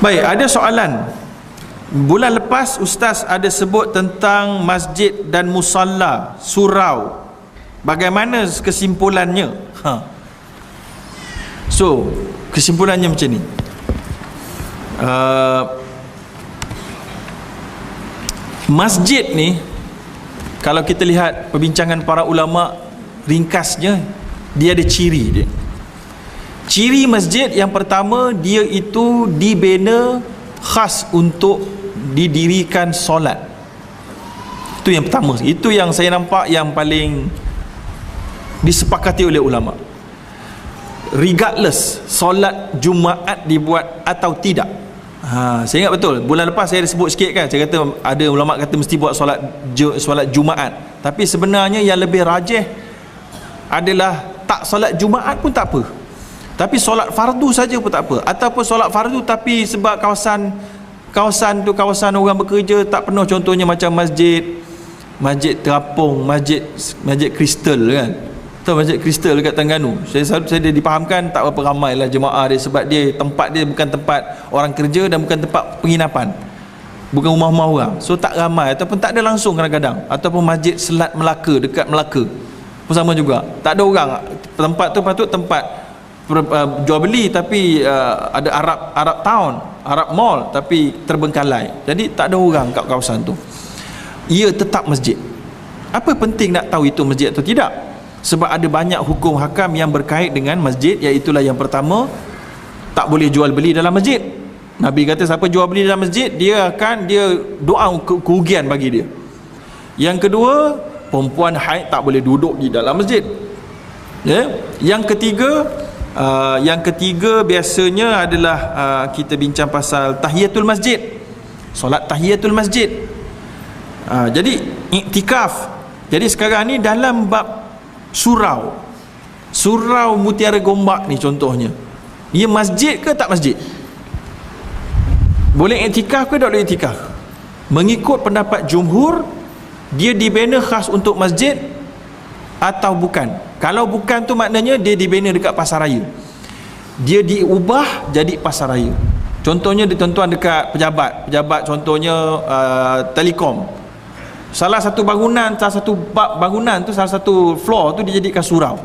Baik, ada soalan. Bulan lepas Ustaz ada sebut tentang masjid dan musalla, surau. Bagaimana kesimpulannya? So, kesimpulannya macam ni. Masjid ni, kalau kita lihat perbincangan para ulama, ringkasnya dia ada ciri dia. Ciri masjid yang pertama, dia itu dibina khas untuk didirikan solat. Itu yang pertama. Itu yang saya nampak yang paling disepakati oleh ulama. Regardless solat Jumaat dibuat atau tidak. Saya ingat betul bulan lepas saya ada sebut sikit kan, saya kata ada ulama kata mesti buat solat Jumaat, tapi sebenarnya yang lebih rajih adalah tak solat Jumaat pun tak apa, tapi solat fardu saja pun tak apa, ataupun solat fardu tapi sebab kawasan tu kawasan orang bekerja tak penuh, contohnya macam masjid terapung, masjid Kristal kan, tahu masjid Kristal dekat Terengganu, saya dia dipahamkan tak berapa ramai lah jemaah dia, sebab dia tempat dia bukan tempat orang kerja dan bukan tempat penginapan, bukan rumah-rumah orang, so tak ramai ataupun tak ada langsung kadang-kadang. Ataupun masjid Selat Melaka dekat Melaka pun sama juga, tak ada orang, tempat tu patut tempat jual beli, tapi ada Arab Town, Arab Mall, tapi terbengkalai, jadi tak ada orang kat kawasan tu. Ia tetap masjid. Apa penting nak tahu itu masjid atau tidak? Sebab ada banyak hukum hakam yang berkait dengan masjid, iaitulah yang pertama, tak boleh jual beli dalam masjid. Nabi kata siapa jual beli dalam masjid, dia doa kerugian bagi dia. Yang kedua, perempuan haid tak boleh duduk di dalam masjid. Yang ketiga biasanya adalah kita bincang pasal tahiyatul masjid, solat tahiyatul masjid. Jadi iktikaf. Jadi sekarang ni dalam bab surau Mutiara Gombak ni contohnya, ia masjid ke tak masjid? Boleh iktikaf ke tak boleh iktikaf? Mengikut pendapat jumhur, dia dibina khas untuk masjid atau bukan? Kalau bukan tu maknanya dia dibina dekat pasaraya, dia diubah jadi pasaraya. Contohnya tuan-tuan dekat pejabat contohnya Telekom, salah satu bangunan tu, salah satu floor tu dijadikan surau.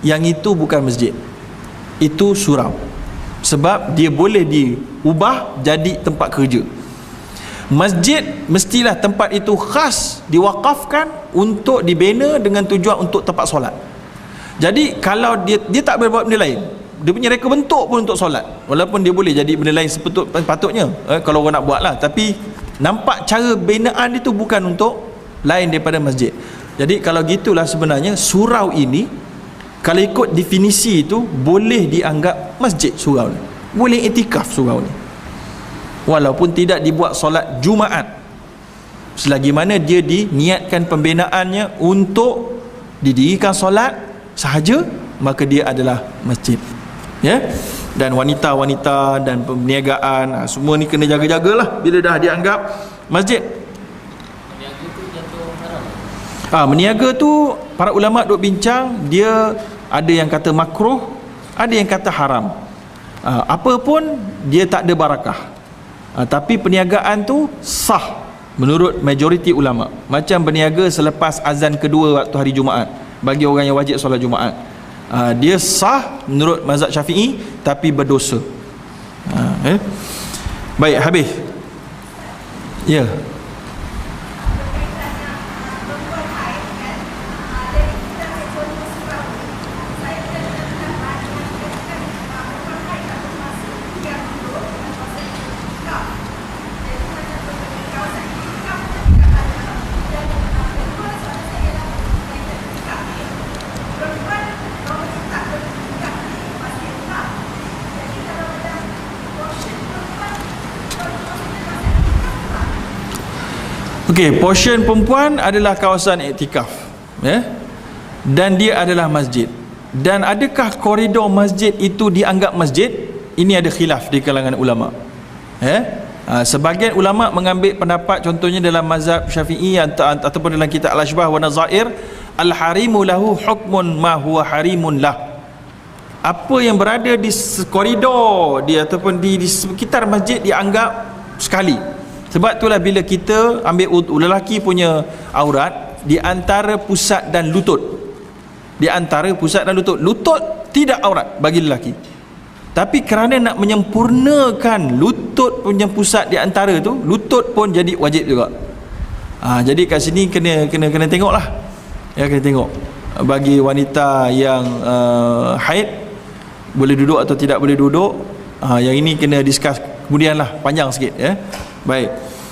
Yang itu bukan masjid, itu surau, sebab dia boleh diubah jadi tempat kerja. Masjid mestilah tempat itu khas diwakafkan untuk dibina dengan tujuan untuk tempat solat. Jadi kalau dia tak boleh buat benda lain, dia punya reka bentuk pun untuk solat, walaupun dia boleh jadi benda lain sepatutnya kalau orang nak buat lah, tapi nampak cara binaan itu bukan untuk lain daripada masjid. Jadi kalau gitulah sebenarnya surau ini, kalau ikut definisi itu, boleh dianggap masjid surau ni, boleh iktikaf surau ni, walaupun tidak dibuat solat Jumaat, selagi mana dia diniatkan pembinaannya untuk didirikan solat sahaja, maka dia adalah masjid. Dan wanita-wanita dan perniagaan, semua ni kena jaga-jagalah bila dah dianggap masjid. Meniaga tu para ulama duk bincang, dia ada yang kata makruh, ada yang kata haram. Apa pun dia tak ada barakah. Tapi perniagaan tu sah menurut majoriti ulama. Macam berniaga selepas azan kedua waktu hari Jumaat, bagi orang yang wajib solat Jumaat, dia sah menurut mazhab Syafi'i, tapi berdosa. Baik, habis. Ya. Okey, portion perempuan adalah kawasan iktikaf, dan dia adalah masjid. Dan adakah koridor masjid itu dianggap masjid? Ini ada khilaf di kalangan ulama. Sebahagian ulama mengambil pendapat, contohnya dalam mazhab Syafi'i ataupun dalam kitab Al-Ashbah wa Nazair, al-harimu lahu hukmun ma huwa harimun lah. apa yang berada di koridor dia ataupun di sekitar masjid dianggap sekali. Sebab itulah bila kita ambil lelaki punya aurat di antara pusat dan lutut, di antara pusat dan lutut tidak aurat bagi lelaki, tapi kerana nak menyempurnakan lutut punya pusat di antara tu, lutut pun jadi wajib juga. Jadi kat sini kena tengoklah, ya, kena tengok bagi wanita yang haid boleh duduk atau tidak boleh duduk. Yang ini kena discuss kemudian lah, panjang sikit, ya. Baik.